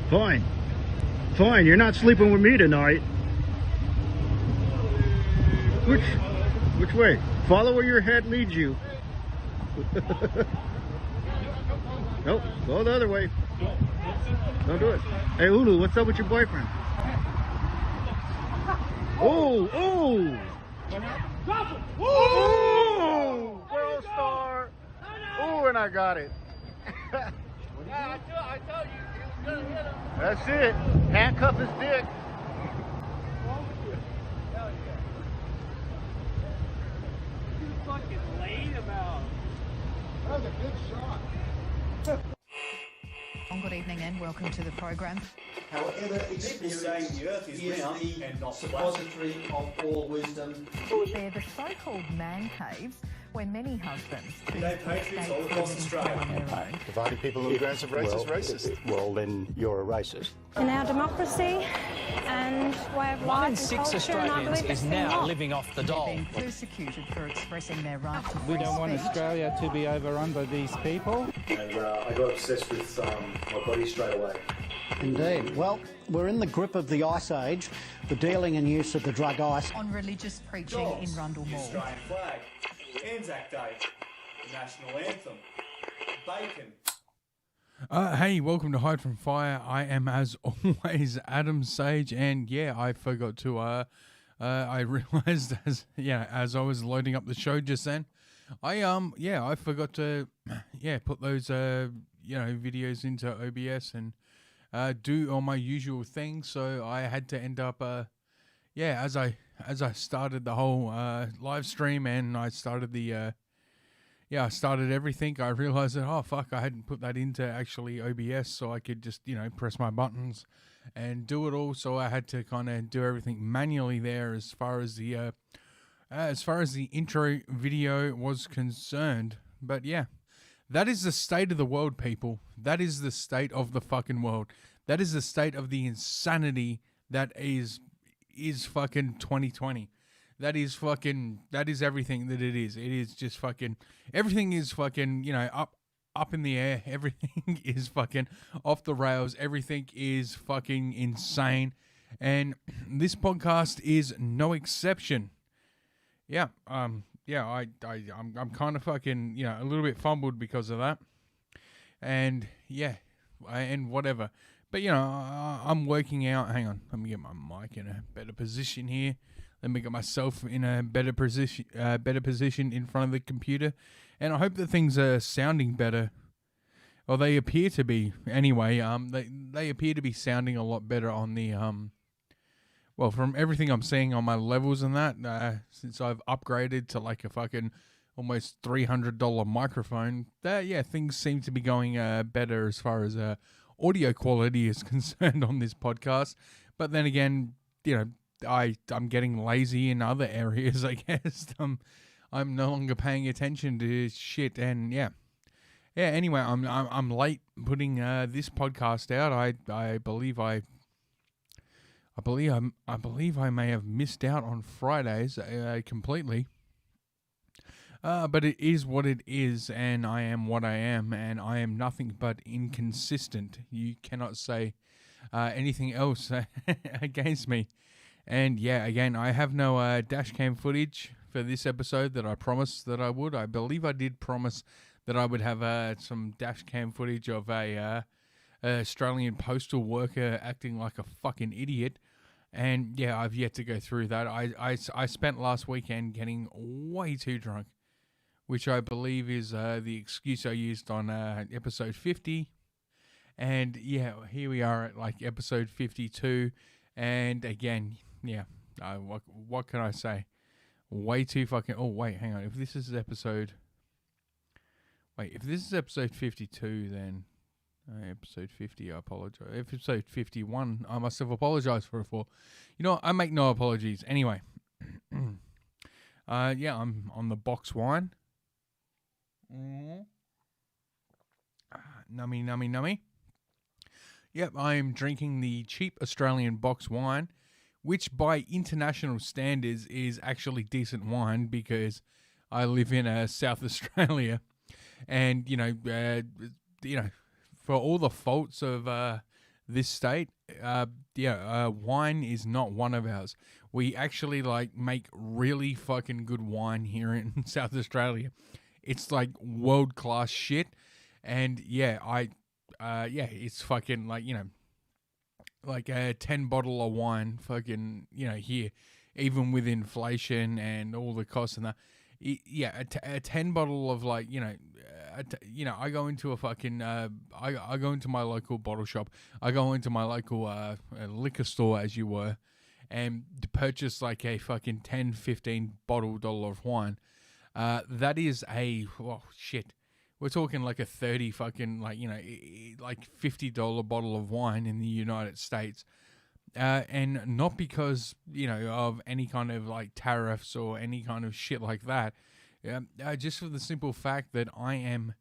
Fine. Fine, you're not sleeping with me tonight. Which way? Follow where your head leads you. Nope, go the other way. Don't do it. Hey, Ulu, what's up with your boyfriend? Oh, oh! Oh! World star! Oh, and I got it. Yeah, I told you, he was gonna hit him. That's it. Handcuff his dick. Hell yeah. You fucking laid him out. That was a good shot. Good evening and welcome to the program. However, experience saying the earth is round the and not suppository of all wisdom. They're the so-called man caves where many husbands who They patriots all across Australia. Dividing people into groups of races, racist. Well, then you're a racist. In our democracy and way of One in life six and culture, and I Australians believe is it's now not. living off the dole. being persecuted for expressing their right to free We don't want speech. Australia to be overrun by these people. And I got obsessed with my body straight away. Indeed. Well, we're in the grip of the Ice Age, the dealing and use of the drug ice. On religious preaching in Rundle The Mall. Australian flag, Anzac Day, the national anthem, bacon. Hey, welcome to Hide from Fire. I am, as always, Adam Sage, and yeah, I forgot to. I realised as I was loading up the show just then, I forgot to, put those videos into OBS and do all my usual things. So I had to end up, as I started the whole live stream and I started the. I started everything. I realized that, oh, fuck, I hadn't put that into actually OBS so I could just, press my buttons and do it all. So I had to kind of do everything manually there as far as the intro video was concerned. But yeah, that is the state of the world, people. That is the state of the fucking world. That is the state of the insanity that is fucking 2020. That is everything that it is. It is just fucking, everything is fucking, up in the air. Everything is fucking off the rails. Everything is fucking insane. And this podcast is no exception. Yeah, I'm kind of fucking, a little bit fumbled because of that. And and whatever. But, I'm working out. Hang on, let me get my mic in a better position here. Let me get myself in a better position in front of the computer, and I hope that things are sounding better. Well, they appear to be anyway. They appear to be sounding a lot better on the from everything I'm seeing on my levels and that. Since I've upgraded to like a fucking almost $300 microphone, things seem to be going better as far as audio quality is concerned on this podcast. But then again, I'm getting lazy in other areas, I guess. I'm no longer paying attention to shit, and anyway, I'm late putting this podcast out. I believe I may have missed out on Fridays completely. But it is what it is, and I am what I am, and I am nothing but inconsistent. You cannot say anything else against me. And again, I have no dash cam footage for this episode that I promised that I would. I believe I did promise that I would have some dash cam footage of a Australian postal worker acting like a fucking idiot. And I've yet to go through that. I spent last weekend getting way too drunk, which I believe is the excuse I used on episode 50. And here we are at like episode 52. And again, what can I say? Way too fucking... Oh, wait, hang on. If this is episode 52, then... episode 50, I apologize. Episode 51, I must have apologized for it for. I make no apologies. Anyway. I'm on the box wine. Nummy, nummy, nummy. Yep, I am drinking the cheap Australian box wine, which by international standards is actually decent wine because I live in South Australia, and for all the faults of this state, wine is not one of ours. We actually like make really fucking good wine here in South Australia. It's like world class shit, and it's fucking like like a 10 bottle of wine, fucking here, even with inflation and all the costs and that. A 10 bottle of like I go into a fucking I go into my local bottle shop. I go into my local liquor store, as you were, and to purchase like a fucking 10, 15 dollar of wine. That is shit. We're talking like a 30 fucking like $50 bottle of wine in the United States. And not because, of any kind of like tariffs or any kind of shit like that. Just for the simple fact that I am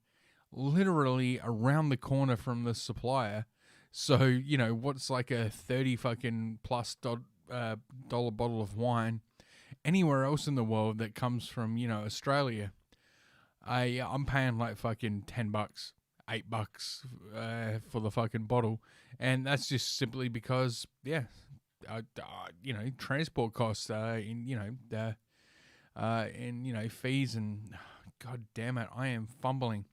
literally around the corner from the supplier. So, what's like a 30 fucking plus dollar bottle of wine anywhere else in the world that comes from, Australia, I'm paying like fucking $10, $8 for the fucking bottle. And that's just simply because, transport costs, fees and God damn it, I am fumbling.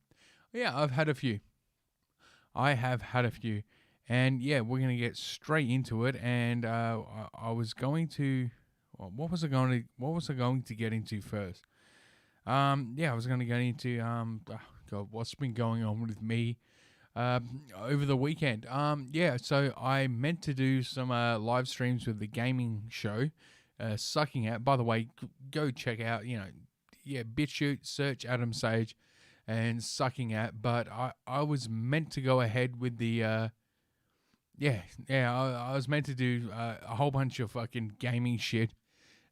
Yeah, I've had a few. I have had a few. And yeah, we're going to get straight into it. And I was going to, what was I going to get into first? I was going to get into, God, what's been going on with me over the weekend. So I meant to do some live streams with the gaming show, Sucking At. By the way, go check out, BitChute, search Adam Sage and Sucking At. But I was meant to go ahead with the, I was meant to do a whole bunch of fucking gaming shit.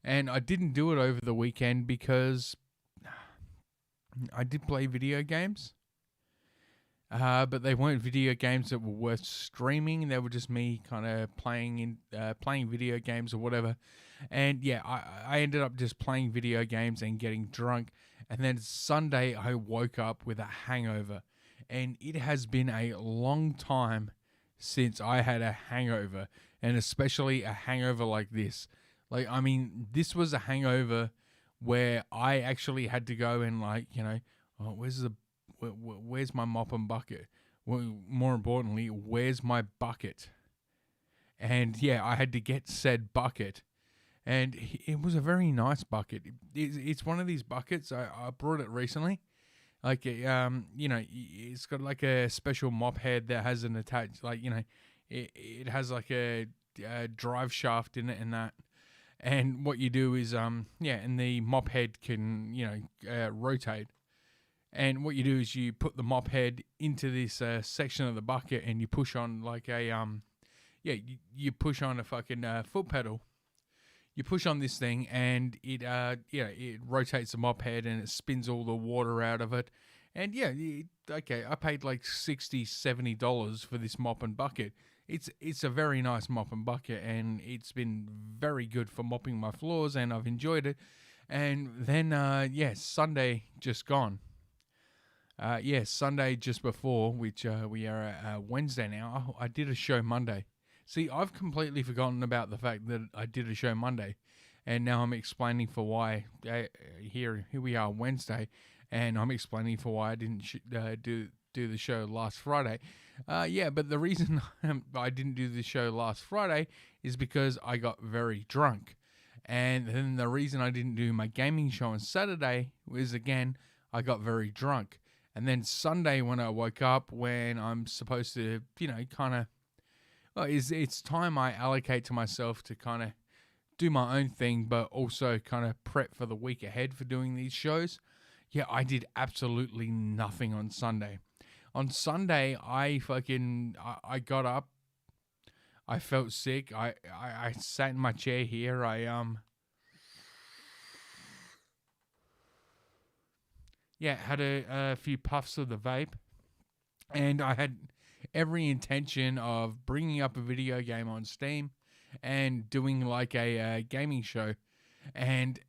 And I didn't do it over the weekend because I did play video games. But they weren't video games that were worth streaming. They were just me kind of playing video games or whatever. And yeah, I ended up just playing video games and getting drunk. And then Sunday I woke up with a hangover. And it has been a long time since I had a hangover. And especially a hangover like this. Like, I mean, this was a hangover where I actually had to go and where's my mop and bucket? Well, more importantly, where's my bucket? And yeah, I had to get said bucket. And it was a very nice bucket. It's one of these buckets. I brought it recently. Like, it's got like a special mop head that has an attached, it has like a drive shaft in it and that. And what you do is, and the mop head can, rotate. And what you do is you put the mop head into this section of the bucket and you push on like a, you push on a fucking foot pedal. You push on this thing and it rotates the mop head and it spins all the water out of it. And I paid like $60, $70 for this mop and bucket. It's a very nice mop and bucket and it's been very good for mopping my floors and I've enjoyed it. And then, Sunday just gone. Sunday just before, which we are at Wednesday now, I did a show Monday. See, I've completely forgotten about the fact that I did a show Monday. And now I'm explaining for why, here we are Wednesday, and I'm explaining for why I didn't do the show last Friday. But the reason I didn't do the show last Friday is because I got very drunk. And then the reason I didn't do my gaming show on Saturday was, again, I got very drunk. And then Sunday when I woke up, when I'm supposed to, it's time I allocate to myself to kind of do my own thing, but also kind of prep for the week ahead for doing these shows. Yeah, I did absolutely nothing on Sunday. On Sunday, I got up. I felt sick. I sat in my chair here. I had a few puffs of the vape, and I had every intention of bringing up a video game on Steam and doing like a gaming show. And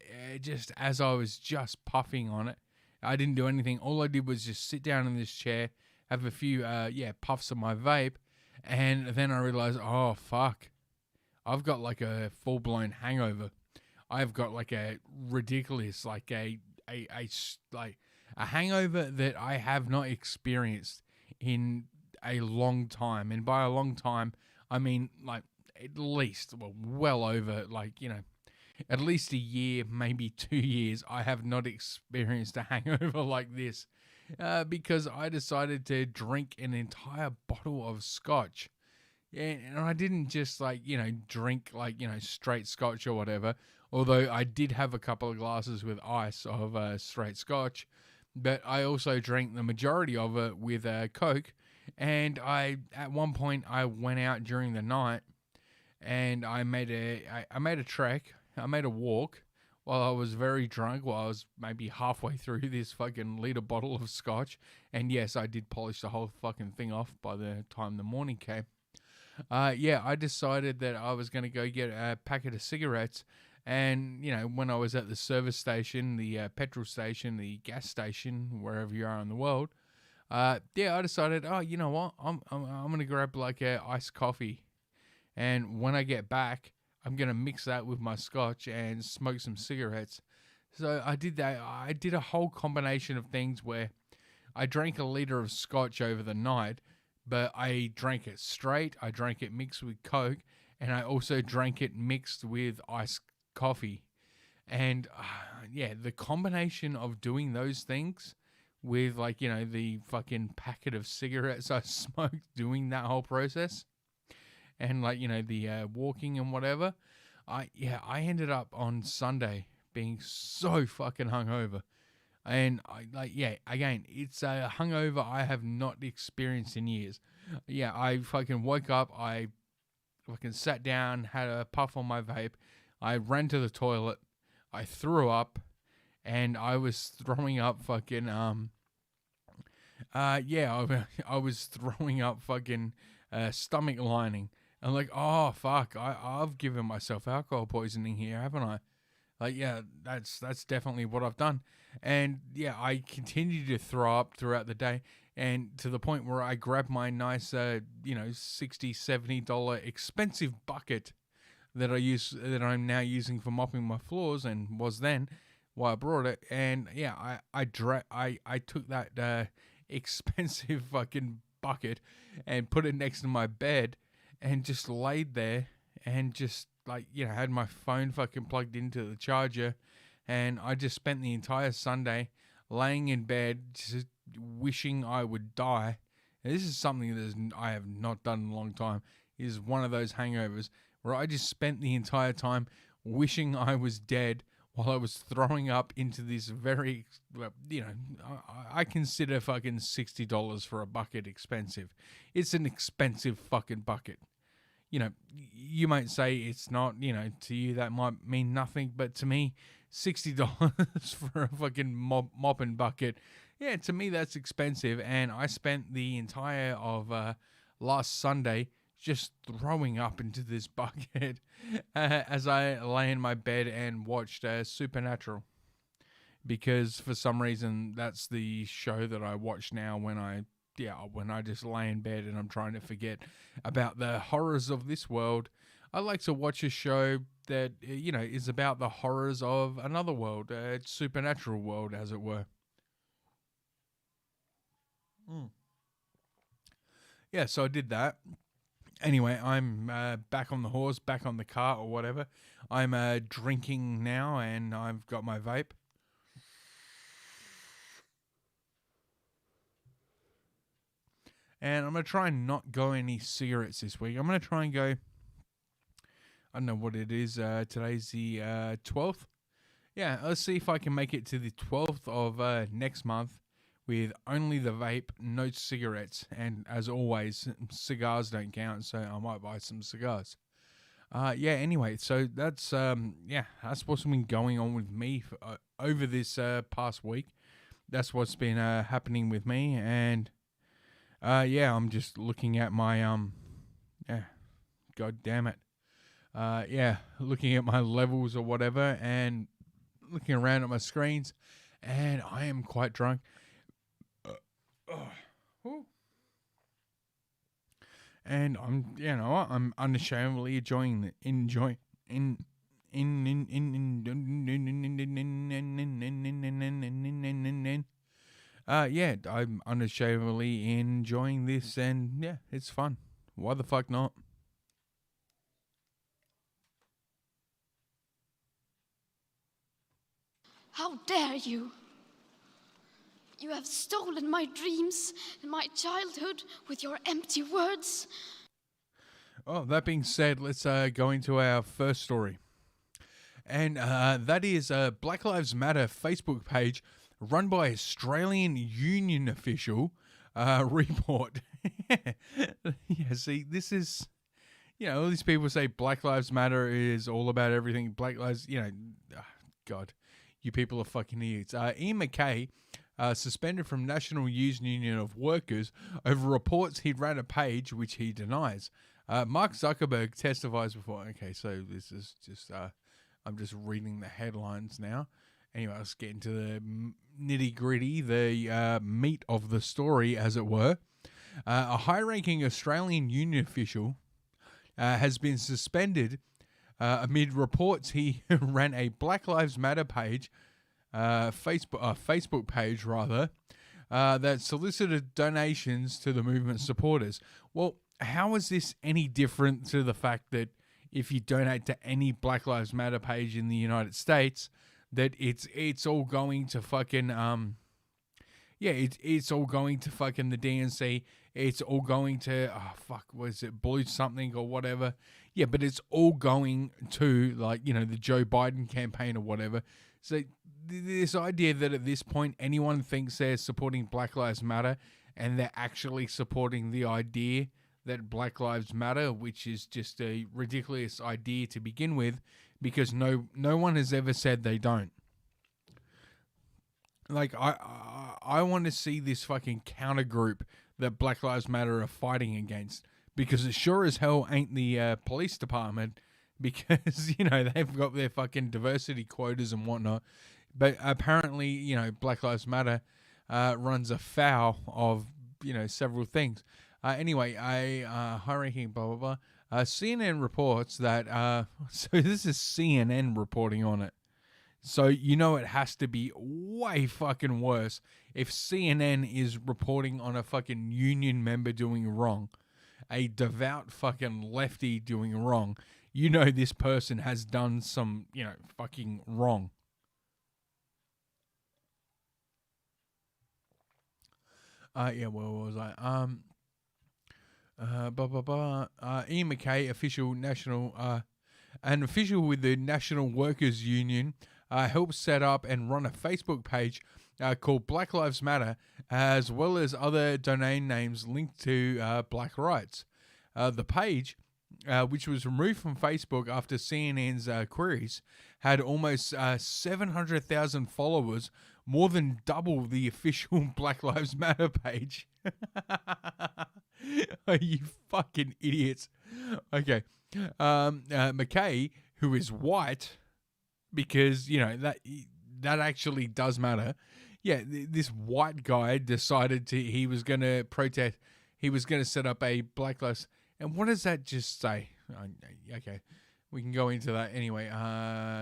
just as I was just puffing on it, I didn't do anything. All I did was just sit down in this chair, have a few puffs of my vape, And then I realized, oh, fuck. I've got like a full-blown hangover. I've got like a ridiculous, like a hangover that I have not experienced in a long time. And by a long time, I mean like at least, well over, like, at least a year, maybe 2 years, I have not experienced a hangover like this because I decided to drink an entire bottle of scotch. And I didn't just drink straight scotch or whatever, although I did have a couple of glasses with ice of straight scotch, but I also drank the majority of it with Coke. And at one point I went out during the night and I made a trek. I made a walk while I was very drunk, while I was maybe halfway through this fucking liter bottle of scotch. And yes, I did polish the whole fucking thing off by the time the morning came. I decided that I was going to go get a packet of cigarettes. And, when I was at the service station, the petrol station, the gas station, wherever you are in the world, I decided, oh, you know what? I'm going to grab like a iced coffee. And when I get back, I'm going to mix that with my scotch and smoke some cigarettes. So I did that. I did a whole combination of things where I drank a liter of scotch over the night, but I drank it straight. I drank it mixed with Coke, and I also drank it mixed with iced coffee. And the combination of doing those things with the fucking packet of cigarettes I smoked doing that whole process, and the walking and whatever, I ended up on Sunday being so fucking hungover. And again, it's a hungover I have not experienced in years. Yeah, I fucking woke up, I fucking sat down, had a puff on my vape, I ran to the toilet, I threw up, and I was throwing up fucking I was throwing up fucking stomach lining. I'm like, oh fuck, I've given myself alcohol poisoning here, haven't I? That's definitely what I've done. And I continued to throw up throughout the day, and to the point where I grabbed my nice $60, $70 expensive bucket that I'm now using for mopping my floors, and was then why I brought it. And I took that expensive fucking bucket and put it next to my bed and just laid there and just had my phone fucking plugged into the charger, and I just spent the entire Sunday laying in bed just wishing I would die. And this is something that I have not done in a long time. It is one of those hangovers where I just spent the entire time wishing I was dead while I was throwing up into this very, I consider fucking $60 for a bucket expensive. It's an expensive fucking bucket. You might say it's not, to you that might mean nothing, but to me, $60 for a fucking mopping bucket, to me that's expensive. And I spent the entire of last Sunday just throwing up into this bucket as I lay in my bed and watched Supernatural, because for some reason that's the show that I watch now when I just lay in bed and I'm trying to forget about the horrors of this world. I like to watch a show that, is about the horrors of another world, a supernatural world, as it were. Yeah, so I did that. Anyway, I'm back on the horse, back on the cart or whatever. I'm drinking now, and I've got my vape. And I'm going to try and not go any cigarettes this week. I'm going to try and go, I don't know what it is. Today's the 12th. Yeah, let's see if I can make it to the 12th of next month with only the vape, no cigarettes. And as always, cigars don't count, so I might buy some cigars. Anyway, so that's what's been going on with me for, over this past week. That's what's been happening with me. And I'm just looking at my god damn it. Looking at my levels or whatever, and looking around at my screens, and I am quite drunk. and I'm unashamedly I'm unashamedly enjoying this, and yeah, it's fun. Why the fuck not? How dare you? You have stolen my dreams and my childhood with your empty words. Oh, that being said, let's go into our first story. And that is a Black Lives Matter Facebook page run by Australian Union official report. Yeah, see, this is, all these people say Black Lives Matter is all about everything. Black Lives, God, you people are fucking idiots. Ian McKay, suspended from National Union of Workers over reports he'd ran a page which he denies. Mark Zuckerberg testifies before. Okay, so this is just, I'm just reading the headlines now. Anyway, let's get into the nitty gritty, the meat of the story, as it were. A high-ranking Australian union official has been suspended amid reports he ran a Black Lives Matter page, Facebook page rather, that solicited donations to the movement's supporters. Well, how is this any different to the fact that if you donate to any Black Lives Matter page in the United States, that it's all going to fucking it's all going to fucking the DNC, it's all going to was it Blue something or whatever. Yeah, but it's all going to the Joe Biden campaign or whatever. So this idea that at this point anyone thinks they're supporting Black Lives Matter and they're actually supporting the idea that Black Lives Matter, which is just a ridiculous idea to begin with, because no one has ever said they don't. Like, I want to see this fucking counter group that Black Lives Matter are fighting against, because it sure as hell ain't the police department, because, they've got their fucking diversity quotas and whatnot. But apparently, Black Lives Matter runs afoul of, several things. Anyway, high-ranking blah, blah, blah. CNN reports that, so this is CNN reporting on it. So, it has to be way fucking worse if CNN is reporting on a fucking union member doing wrong, a devout fucking lefty doing wrong. This person has done some, fucking wrong. Where was I? Ian McKay, an official with the National Workers Union, helped set up and run a Facebook page called Black Lives Matter, as well as other domain names linked to black rights. The page, which was removed from Facebook after CNN's queries, had almost 700,000 followers, more than double the official Black Lives Matter page. Are you fucking idiots? Okay. McKay, who is white, because, that actually does matter. Yeah, this white guy decided he was going to protest. He was going to set up a Black Lives. And what does that just say? Okay, we can go into that anyway.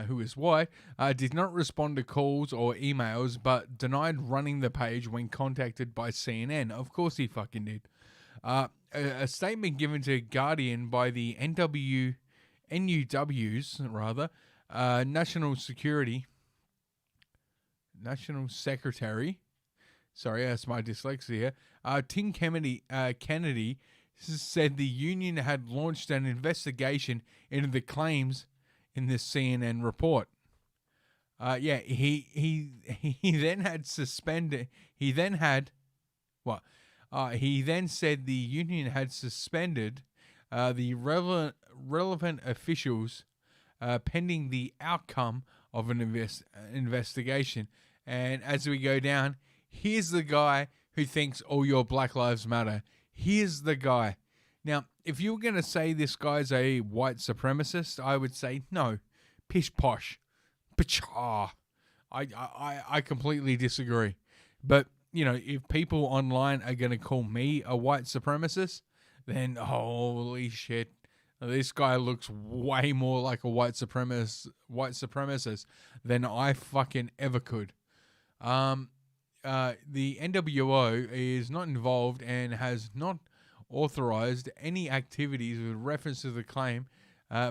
Who is white, did not respond to calls or emails, but denied running the page when contacted by CNN. Of course he fucking did. A statement given to Guardian by the NUW's National Secretary. Sorry, that's my dyslexia. Tim Kennedy said the union had launched an investigation into the claims in this CNN report. He then had suspended. He then said the union had suspended the relevant officials pending the outcome of an investigation. And as we go down, here's the guy who thinks all your Black Lives Matter. Here's the guy. Now, if you were going to say this guy's a white supremacist, I would say no. Pish posh. Pshaw. I completely disagree. But, if people online are going to call me a white supremacist, then holy shit, this guy looks way more like a white supremacist than I fucking ever could. The NWO is not involved and has not authorized any activities with reference to the claim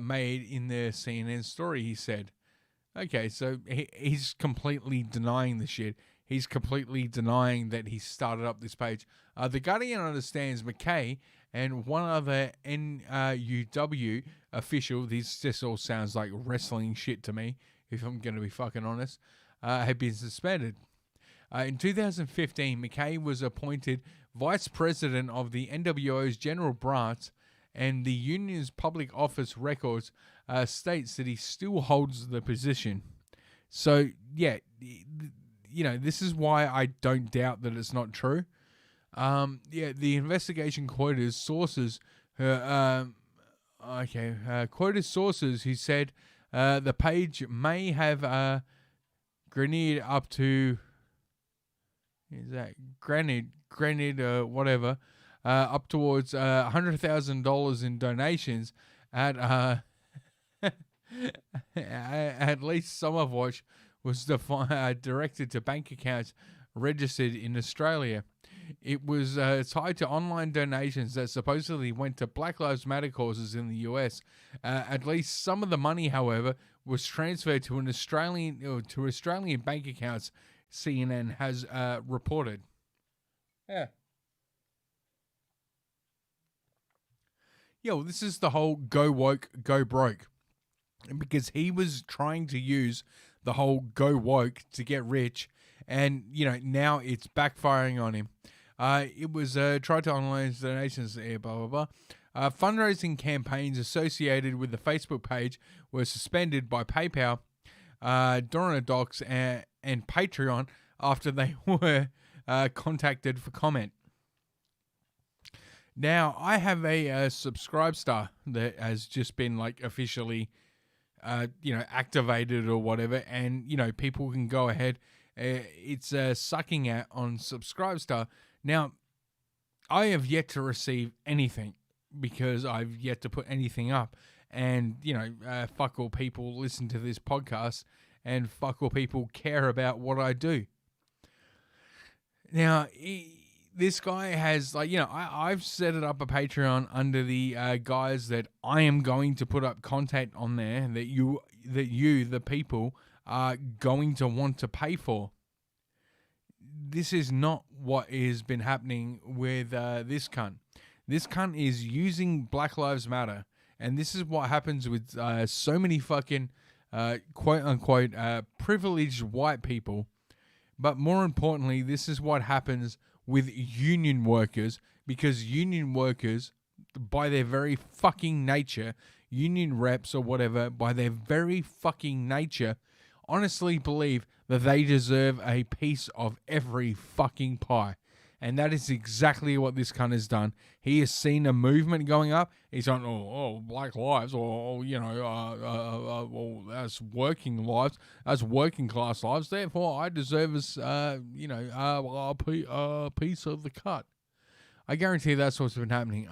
made in the CNN story, he said. Okay, so he's completely denying the shit. He's completely denying that he started up this page. The Guardian understands McKay and one other NUW official, this all sounds like wrestling shit to me, if I'm going to be fucking honest, had been suspended. In 2015, McKay was appointed vice president of the NWO's general branch, and the union's public office records states that he still holds the position. So, yeah, this is why I don't doubt that it's not true. The investigation quoted sources. Quoted sources who said the page may have granted up to. Is that granted whatever? Up towards $100,000 in donations at at least some of which was directed to bank accounts registered in Australia. It was tied to online donations that supposedly went to Black Lives Matter causes in the US. At least some of the money, however, was transferred to Australian bank accounts, CNN has reported. Yeah. Yo, this is the whole go woke, go broke. Because he was trying to use the whole go woke to get rich, and now it's backfiring on him. It was tried to online donations, blah blah blah. Fundraising campaigns associated with the Facebook page were suspended by PayPal, Docs, and Patreon after they were contacted for comment. Now, I have a Subscribe Star that has just been officially activated or whatever, and people can go ahead. It's sucking at on Subscribe Star. Now, I have yet to receive anything because I've yet to put anything up, and fuck all people listen to this podcast, and fuck all people care about what I do. Now, this guy has I've set it up a Patreon under the guise that I am going to put up content on there that you the people are going to want to pay for. This is not what has been happening with this cunt. This cunt is using Black Lives Matter, and this is what happens with so many fucking quote unquote privileged white people. But more importantly, this is what happens with union workers, because union workers, by their very fucking nature, union reps or whatever, by their very fucking nature, honestly believe that they deserve a piece of every fucking pie. And that is exactly what this cunt has done. He has seen a movement going up. He's on, black lives, that's working lives, that's working class lives. Therefore, I deserve a piece of the cut. I guarantee that's what's been happening.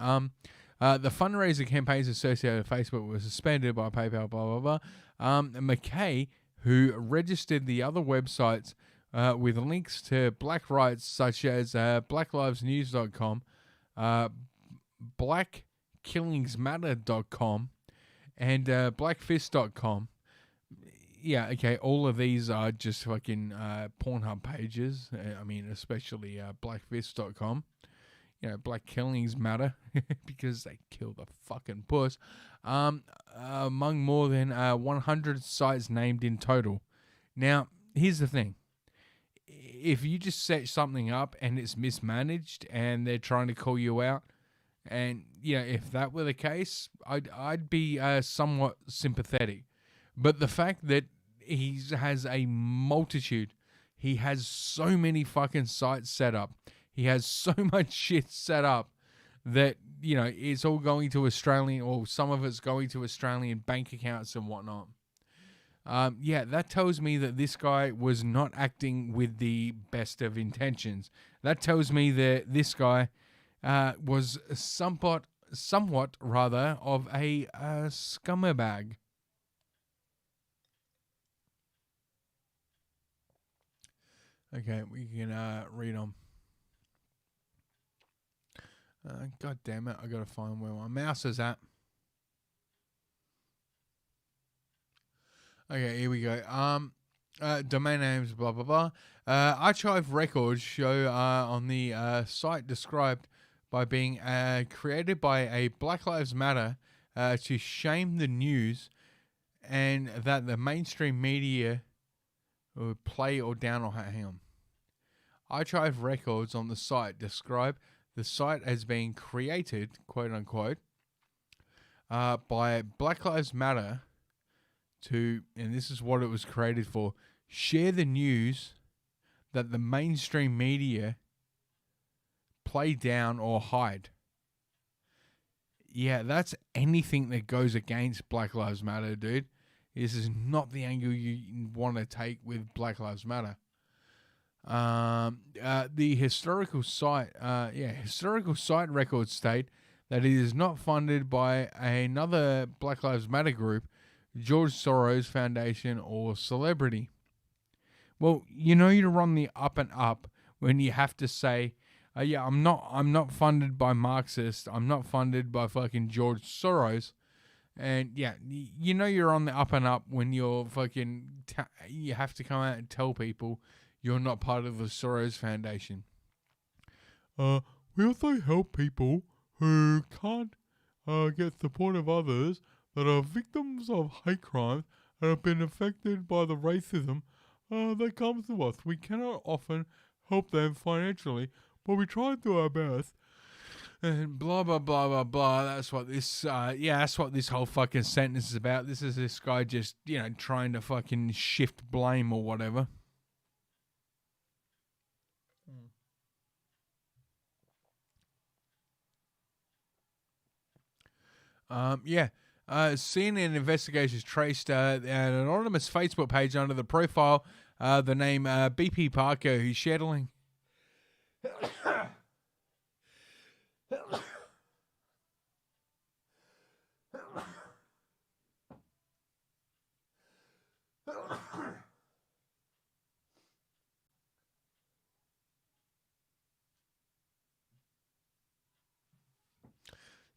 The fundraiser campaigns associated with Facebook were suspended by PayPal, blah, blah, blah. McKay, who registered the other websites with links to black rights such as blacklivesnews.com, blackkillingsmatter.com, and blackfist.com. Yeah, okay, all of these are just fucking Pornhub pages. I mean, especially blackfist.com. Black killings matter because they kill the fucking puss. Among more than 100 sites named in total. Now, here's the thing. If you just set something up and it's mismanaged and they're trying to call you out, and if that were the case, I'd be somewhat sympathetic. But the fact that he has a multitude, he has so many fucking sites set up, he has so much shit set up that it's all going to Australian, or some of it's going to Australian bank accounts and whatnot. That tells me that this guy was not acting with the best of intentions. That tells me that this guy was somewhat rather of a scumbag. Okay, we can read on. God damn it, I gotta find where my mouse is at. Okay, here we go. Domain names, blah blah blah. Archive records show on the site described by being created by a Black Lives Matter to shame the news, and that the mainstream media would play or down or hang on. Archive records on the site describe the site as being created, quote unquote, by Black Lives Matter to, and this is what it was created for, share the news that the mainstream media play down or hide. Yeah, that's anything that goes against Black Lives Matter, dude. This is not the angle you want to take with Black Lives Matter. The historical site records state that it is not funded by another Black Lives Matter group, George Soros Foundation, or celebrity. Well, you know you're on the up and up when you have to say, yeah, I'm not funded by Marxists, I'm not funded by fucking George Soros. And yeah, you know you're on the up and up when you're fucking you have to come out and tell people you're not part of the Soros Foundation. We also help people who can't get support of others that are victims of hate crimes and have been affected by the racism that comes to us. We cannot often help them financially, but we try to do our best. And blah blah blah blah blah. That's what this that's what this whole fucking sentence is about. This is this guy just, trying to fucking shift blame or whatever. CNN investigations traced an anonymous Facebook page under the profile, the name BP Parker, who shared a link.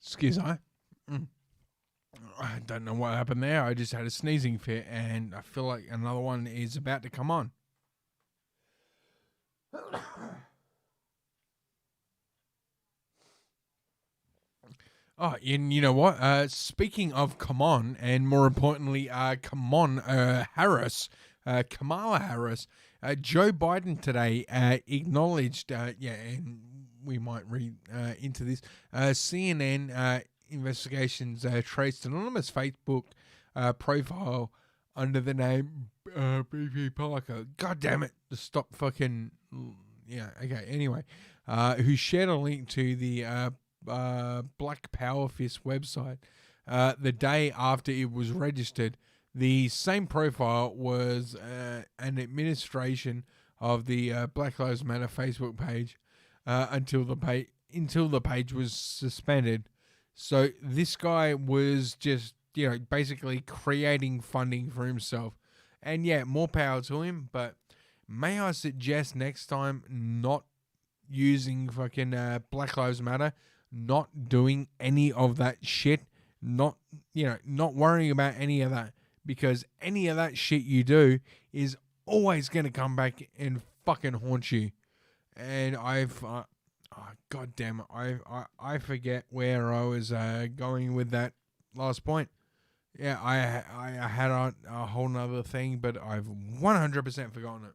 Excuse me. I don't know what happened there. I just had a sneezing fit, and I feel like another one is about to come on. Oh, and you know what? Speaking of come on, and more importantly, Kamala Harris, Joe Biden today acknowledged, and we might read into this, CNN investigations traced an anonymous Facebook profile under the name BP Parker. God damn it. Just stop fucking... Yeah, okay, anyway. Who shared a link to the Black Power Fist website the day after it was registered. The same profile was an administration of the Black Lives Matter Facebook page until the page was suspended. So this guy was just, basically creating funding for himself. And yeah, more power to him, but may I suggest next time not using fucking Black Lives Matter, not doing any of that shit, not worrying about any of that, because any of that shit you do is always going to come back and fucking haunt you. And God damn it, I forget where I was going with that last point. Yeah, I had a whole nother thing, but I've 100% forgotten it.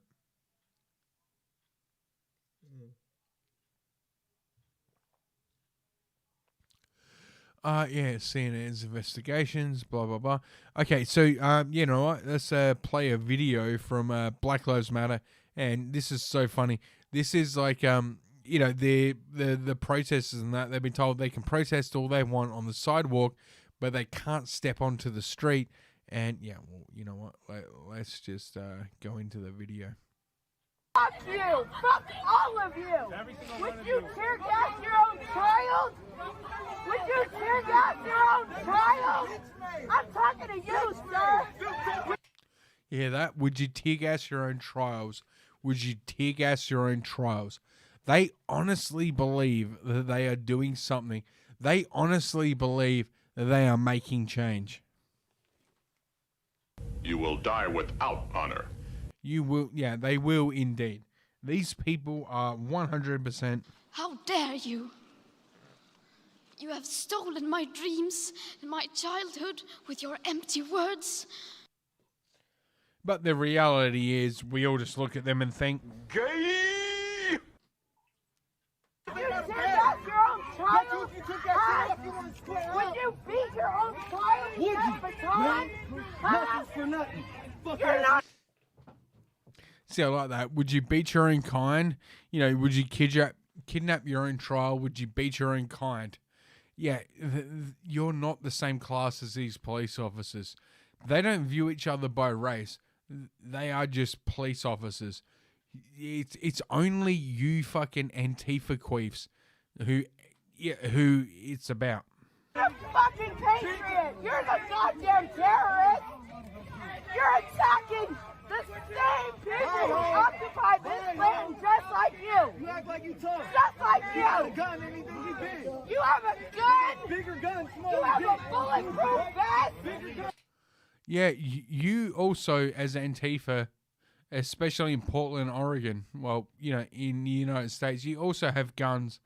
CNN's investigations, blah, blah, blah. Okay, so, you know what? Let's play a video from Black Lives Matter, and this is so funny. This is like, the protesters and that, they've been told they can protest all they want on the sidewalk, but they can't step onto the street. And, yeah, well, you know what? Let's just go into the video. Fuck you! Fuck all of you! Would you tear gas your own gas your own child? I'm talking to you, sir. Yeah, that. Would you tear gas your own trials? Would you tear gas your own trials? They honestly believe that they are doing something. They honestly believe that they are making change. You will die without honor. You will, yeah, they will indeed. These people are 100%. How dare you? You have stolen my dreams and my childhood with your empty words. But the reality is, we all just look at them and think, gay! You tear gas your own child? Would you beat your own child? Would you? Nothing for nothing. You're not. See, I like that. Would you beat your own kind? You know, would you kidnap your own child? Would you beat your own kind? Yeah, you're not the same class as these police officers. They don't view each other by race. They are just police officers. It's only you fucking Antifa queefs who it's about. You're a fucking patriot. You're the goddamn terrorist. You're attacking the same people who occupy this land just like you. You act like you tough. Just like you. You have a gun, anything you big. You have a gun. Bigger gun, smaller You have gun. a bulletproof vest. Bigger gun. Yeah, you also, as Antifa, especially in Portland, Oregon, well, you know, in the United States, you also have guns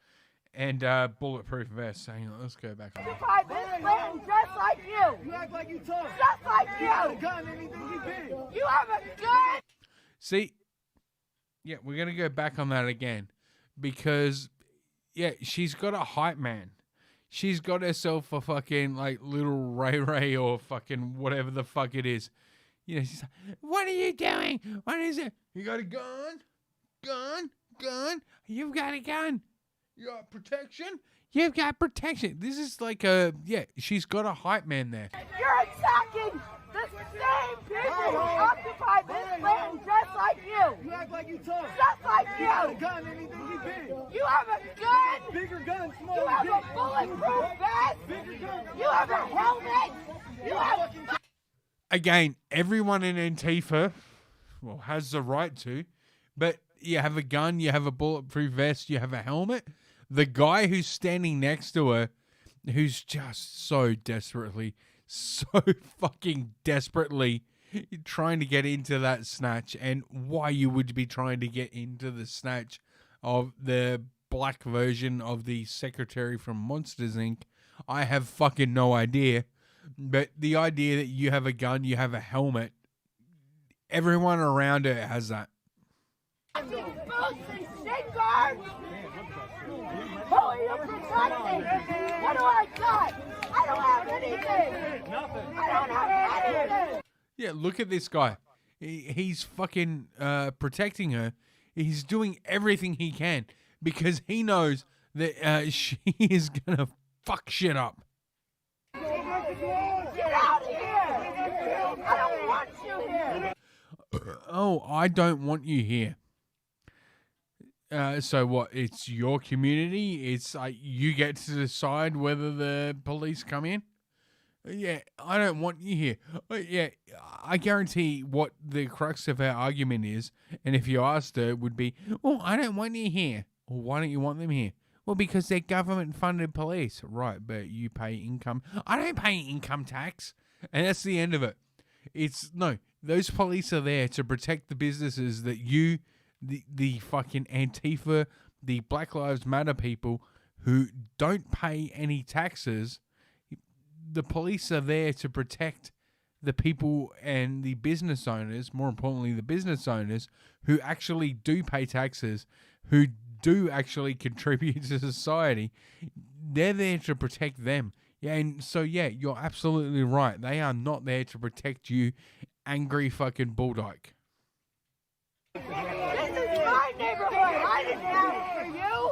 and bulletproof vests. Hang on, let's go back on. Occupy this land just like you. You act like you tough. Just like You have a you. gun, anything you big. You have a gun. See, yeah, we're going to go back on that again because, yeah, she's got a hype man. She's got herself a fucking, like, little Ray or fucking whatever the fuck it is. You know, she's like, what are you doing? What is it? You got a gun? Gun? You've got a gun. You got protection? You've got protection. This is like a, yeah, she's got a hype man there. You're attacking the same people who occupy this land just like you. You act like you tough. Just like You have a you. gun, anything you big. You have a gun. Bigger gun, smaller You have gun. a bulletproof vest. Bigger gun. You have a helmet. You have. Again, everyone in Antifa, well, has the right to, but you have a gun, you have a bulletproof vest, you have a helmet. The guy who's standing next to her, who's just so fucking desperately trying to get into that snatch, and why you would be trying to get into the snatch of the black version of the secretary from Monsters, Inc., I have fucking no idea. But the idea that you have a gun, you have a helmet, everyone around her has that. Boots and shin guards. Who are you protecting? What do I got? I don't have anything. Nothing. I don't have anything. Yeah, look at this guy. He's fucking protecting her. He's doing everything he can because he knows that she is gonna fuck shit up. Get out of here! I don't want you here! Oh, I don't want you here. So what? It's your community. It's like you get to decide whether the police come in. Yeah, I don't want you here. Yeah, I guarantee what the crux of her argument is, and if you asked her, it would be, well, I don't want you here. Well, why don't you want them here? Well, because they're government-funded police. Right, but you pay income. I don't pay income tax. And that's the end of it. No, those police are there to protect the businesses that you, the fucking Antifa, the Black Lives Matter people who don't pay any taxes. The police are there to protect the people and the business owners, more importantly, the business owners who actually do pay taxes, who do actually contribute to society. They're there to protect them. Yeah, and so, yeah, you're absolutely right. They are not there to protect you, angry fucking bulldog. This is my neighborhood. I didn't have it for you.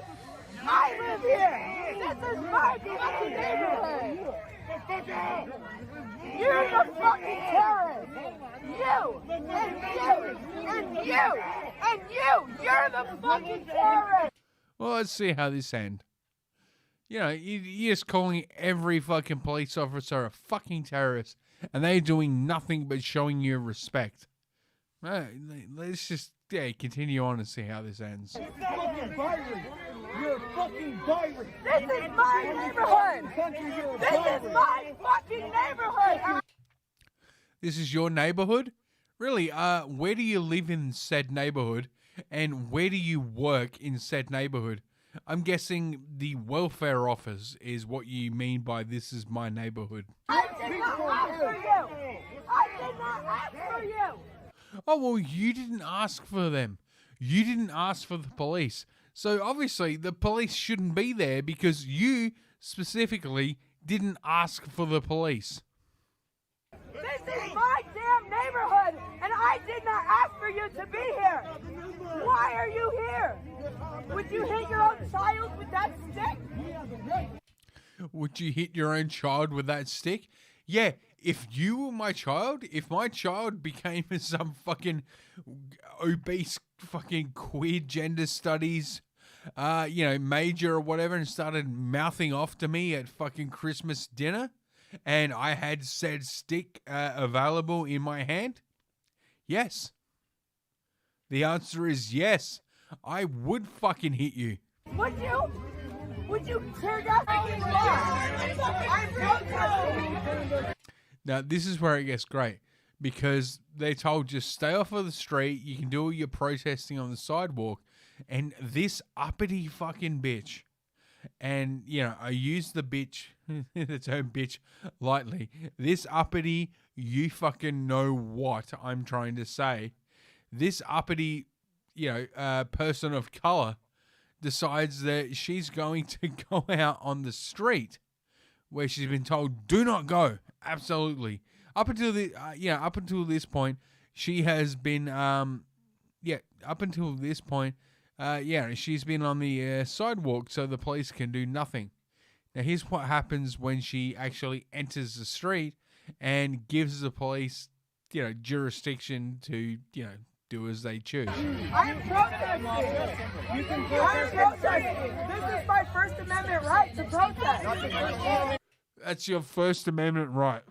I live here. This is my fucking neighborhood. You're the fucking terrorist. You and you. You're the fucking terrorist. Well, let's see how this ends. You know, you're just calling every fucking police officer a fucking terrorist, and they're doing nothing but showing you respect. Let's just continue on and see how this ends. You're fucking virus. You're a fucking virus. This is my neighborhood. This is my fucking neighborhood. This is your neighborhood? Really? Where do you live in said neighborhood, and where do you work in said neighborhood? I'm guessing the welfare office is what you mean by this is my neighborhood. I did not ask for you. I did not ask for you. Oh, well, you didn't ask for them. You didn't ask for the police. So obviously the police shouldn't be there because you specifically didn't ask for the police. This is my damn neighborhood, and I did not ask for you to be here. Why are you here? Would you hit your own child with that stick? Would you hit your own child with that stick? Yeah, if you were my child, if my child became some fucking obese fucking queer gender studies, major or whatever, and started mouthing off to me at fucking Christmas dinner, and I had said stick available in my hand, yes. The answer is yes. I would fucking hit you. Would you? Would you tear down the law? I'm protesting. Now, this is where it gets great, because they're told just stay off of the street, you can do all your protesting on the sidewalk, and this uppity fucking bitch, and, I use the bitch, the term bitch, lightly, this uppity, you fucking know what I'm trying to say, this uppity, person of color decides that she's going to go out on the street where she's been told, do not go. Absolutely. Up until this point, she has been, she's been on the sidewalk so the police can do nothing. Now, here's what happens when she actually enters the street and gives the police, jurisdiction to, do as they choose. I'm protesting. I'm protesting. This is my First Amendment right to protest. That's your First Amendment right.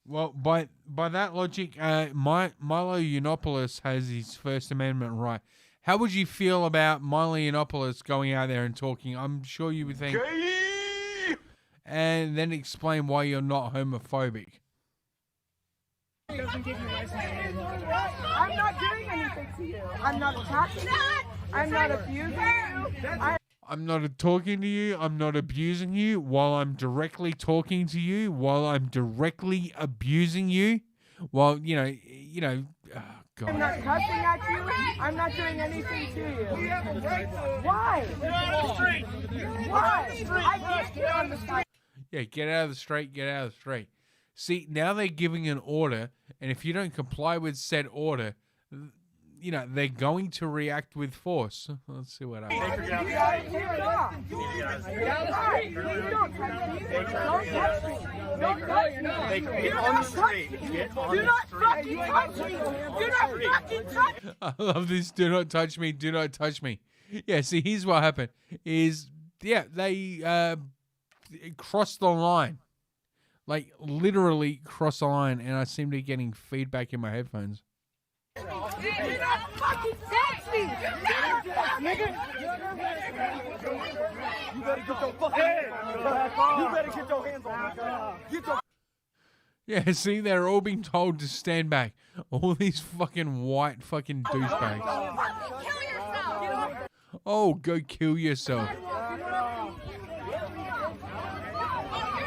Well, by that logic, Milo Yiannopoulos has his First Amendment right. How would you feel about Milo Yiannopoulos going out there and talking? I'm sure you would think... Gay! And then explain why you're not homophobic. I'm not doing anything to you. I'm not attacking you. I'm not abusing you. I'm not talking to you. I'm not abusing you while I'm directly talking to you, while I'm directly abusing you, while, oh, God. I'm not cussing at you. I'm not doing anything to you. Why? Get out of the street. Why? I can't get on the street. Yeah, get out of the street. Get out of the street. See, now they're giving an order, and if you don't comply with said order, they're going to react with force. Let's see what happens. I love this. Do not touch me. Do not touch me. Yeah, see, here's what happened. They crossed the line. Like, literally crossed the line, and I seem to be getting feedback in my headphones. Do not fucking touch me! Nigga! You better get your fucking hands on. You better get your hands on. Get your... Yeah, see, they're all being told to stand back. All these fucking white fucking douchebags. Kill yourself! Oh, go kill yourself.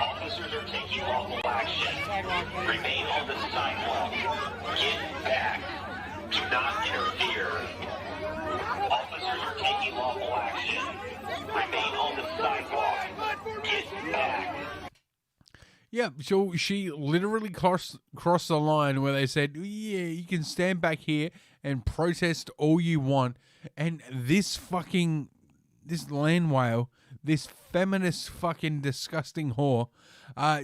Officers are taking lawful action. Remain on the sidewalk. Get back. Do not interfere. Officers are taking lawful action. Remain on the sidewalk. Get back. Yeah, so she literally crossed the line where they said, yeah, you can stand back here and protest all you want. And this land whale, this feminist fucking disgusting whore,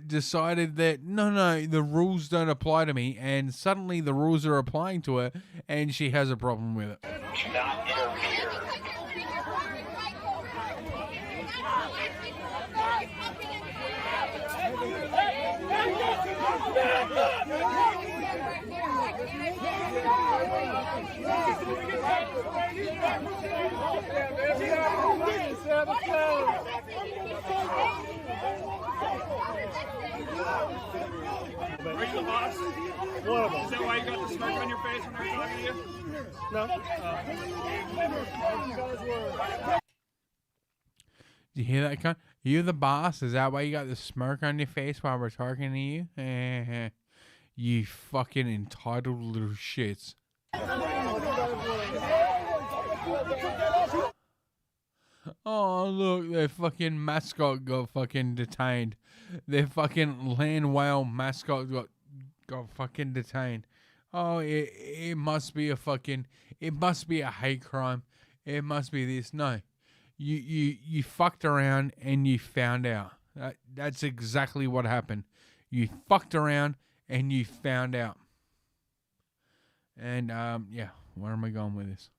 decided that, no, the rules don't apply to me. And suddenly the rules are applying to her and she has a problem with it. Do not interfere. Are you the boss? One of them. Is that why you got the smirk on your face when they're talking to you? No. Did you hear that, cunt? You the boss? Is that why you got the smirk on your face while we're talking to you? You fucking entitled little shits. Oh, look, their fucking mascot got fucking detained. Their fucking land whale mascot got fucking detained. Oh, it must be a fucking, it must be a hate crime. It must be this. No, you fucked around and you found out. That's exactly what happened. You fucked around and you found out. And yeah, where am I going with this?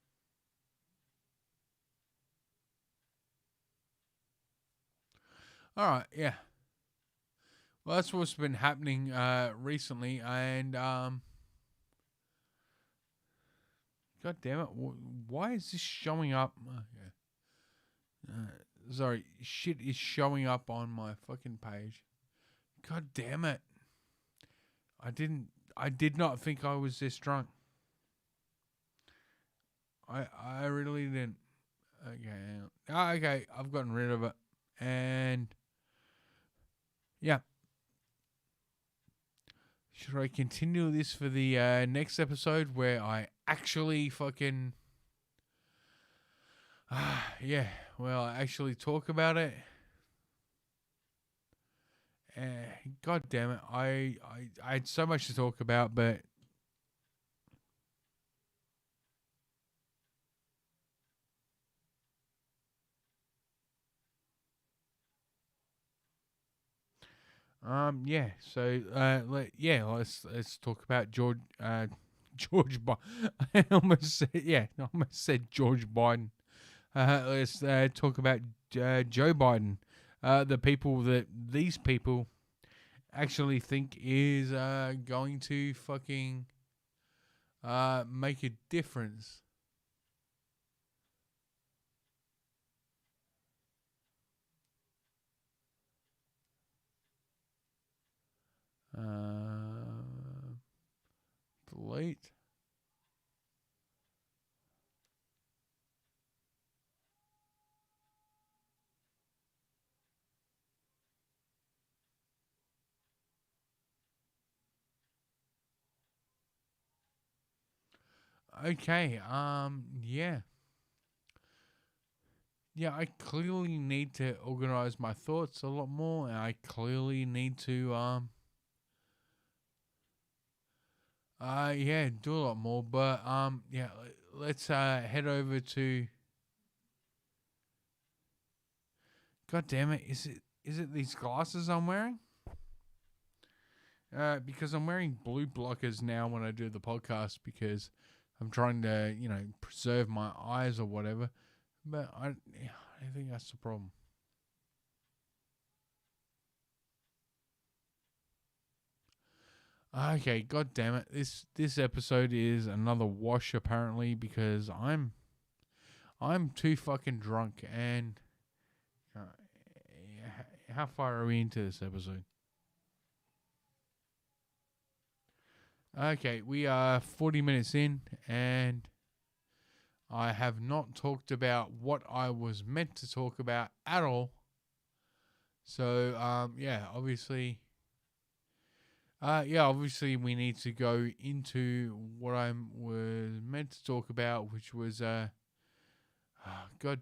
All right, yeah. Well, that's what's been happening recently, and God damn it, why is this showing up? Sorry, shit is showing up on my fucking page. God damn it! I did not think I was this drunk. I really didn't. Okay, hang on. Okay, I've gotten rid of it, and yeah. Should I continue this for the next episode where I actually fucking... yeah, well, I actually talk about it. God damn it, I had so much to talk about, but... yeah, so let's talk about George Biden. I almost said George Biden. Let's talk about Joe Biden. The people that these people actually think is going to fucking make a difference. Delete. Okay, yeah. Yeah, I clearly need to organize my thoughts a lot more, and I clearly need to, yeah, do a lot more, but, yeah, let's, head over to, God damn it, is it these glasses I'm wearing? Because I'm wearing blue blockers now when I do the podcast because I'm trying to, preserve my eyes or whatever. But I think that's the problem. Okay, god damn it. This episode is another wash apparently because I'm too fucking drunk and how far are we into this episode? Okay, we are 40 minutes in and I have not talked about what I was meant to talk about at all. So, yeah, obviously we need to go into what I was meant to talk about, which was, God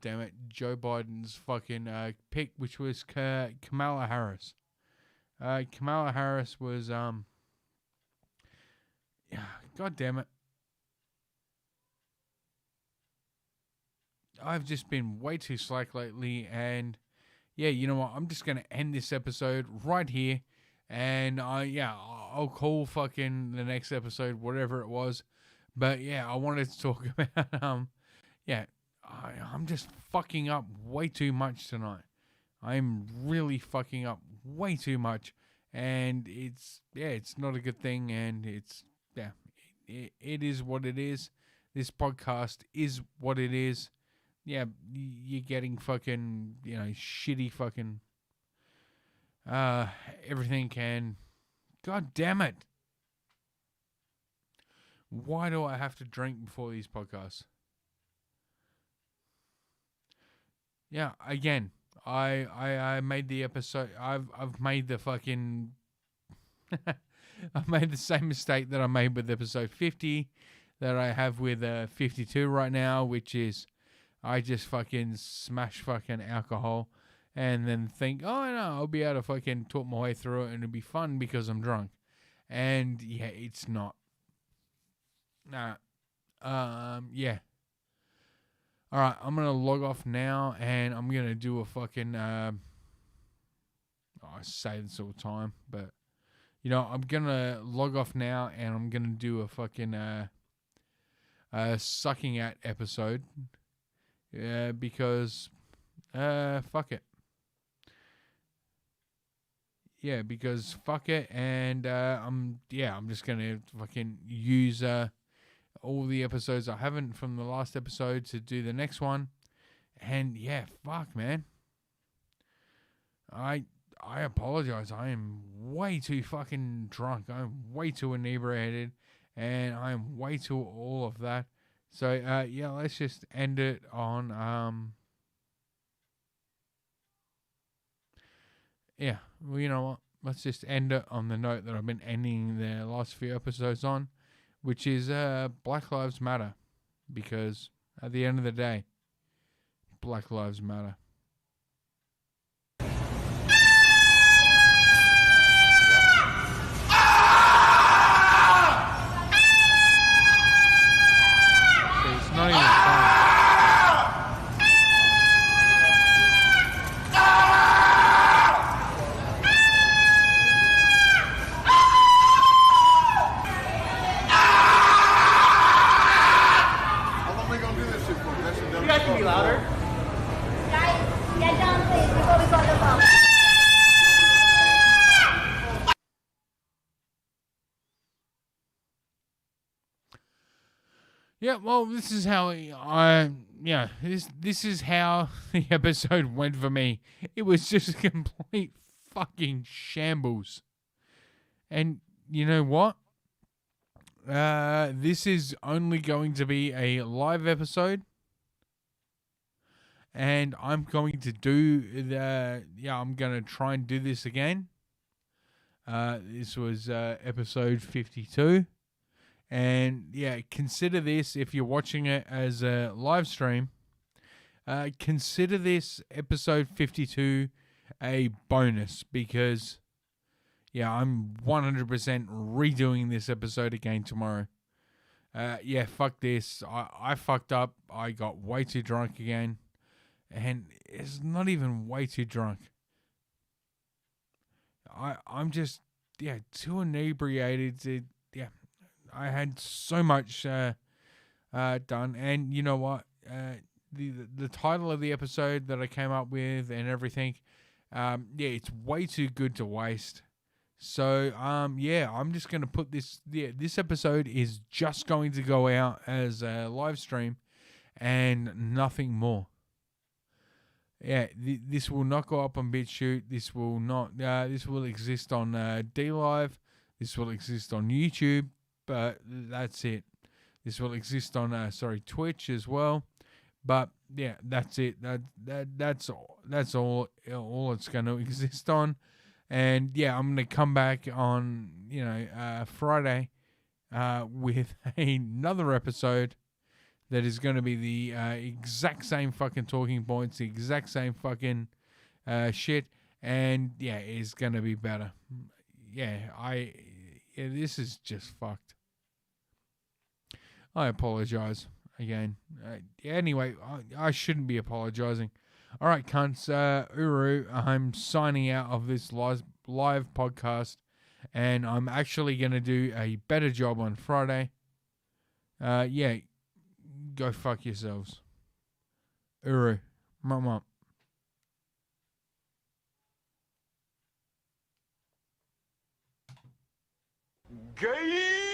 damn it, Joe Biden's fucking pick, which was Kamala Harris. Kamala Harris was, God damn it. I've just been way too slack lately, and yeah, you know what? I'm just gonna end this episode right here, and I'll call fucking the next episode whatever it was. But yeah, I wanted to talk about I'm just fucking up way too much tonight. I'm really fucking up way too much, and it's not a good thing, and it's it is what it is. This podcast is what it is. Yeah, you're getting fucking shitty fucking everything can. God damn it! Why do I have to drink before these podcasts? Yeah, again, I made the episode. I've made the fucking. I've made the same mistake that I made with episode 50, that I have with 52 right now, which is I just fucking smash fucking alcohol and then think, oh no, I'll be able to fucking talk my way through it and it'll be fun because I'm drunk. And yeah, it's not. Nah. Yeah. Alright, I'm gonna log off now and I'm gonna do a fucking I say this all the time, but I'm gonna log off now and I'm gonna do a fucking sucking at episode. Because fuck it. Yeah, because fuck it, and I'm just gonna fucking use all the episodes I haven't from the last episode to do the next one. And yeah, fuck man. I apologize. I am way too fucking drunk. I'm way too inebriated, and I'm way too all of that. So yeah, let's just end it on yeah. Well, you know what? Let's just end it on the note that I've been ending the last few episodes on, which is Black Lives Matter, because at the end of the day, Black Lives Matter. It's not even fun. How long are we going to do this shit for? That shit done. You guys can be louder. Guys, get down please before we go to the phone. Yeah, well, this is how this is how the episode went for me. It was just a complete fucking shambles. And you know what? This is only going to be a live episode. And I'm going to I'm going to try and do this again. This was episode 52. And yeah, consider this, if you're watching it as a live stream, consider this episode 52 a bonus, because yeah, I'm 100% redoing this episode again tomorrow. Yeah, fuck this. I fucked up. I got way too drunk again. And it's not even way too drunk. I'm just, too inebriated to, I had so much done, and you know what? The title of the episode that I came up with and everything, it's way too good to waste. So I'm just gonna put this. This episode is just going to go out as a live stream, and nothing more. Yeah, this will not go up on BitChute. This will not. This will exist on DLive. This will exist on YouTube. But that's it. This will exist on Twitch as well. But yeah, that's it. That's all. That's all it's going to exist on. And yeah, I'm going to come back on Friday with another episode that is going to be the exact same fucking talking points, the exact same fucking shit, and yeah, it's going to be better. Yeah, this is just fucked. I apologize again. Anyway, I shouldn't be apologizing. All right, cunts. Uru, I'm signing out of this live podcast, and I'm actually going to do a better job on Friday. Yeah, go fuck yourselves. Uru, mum. Gay!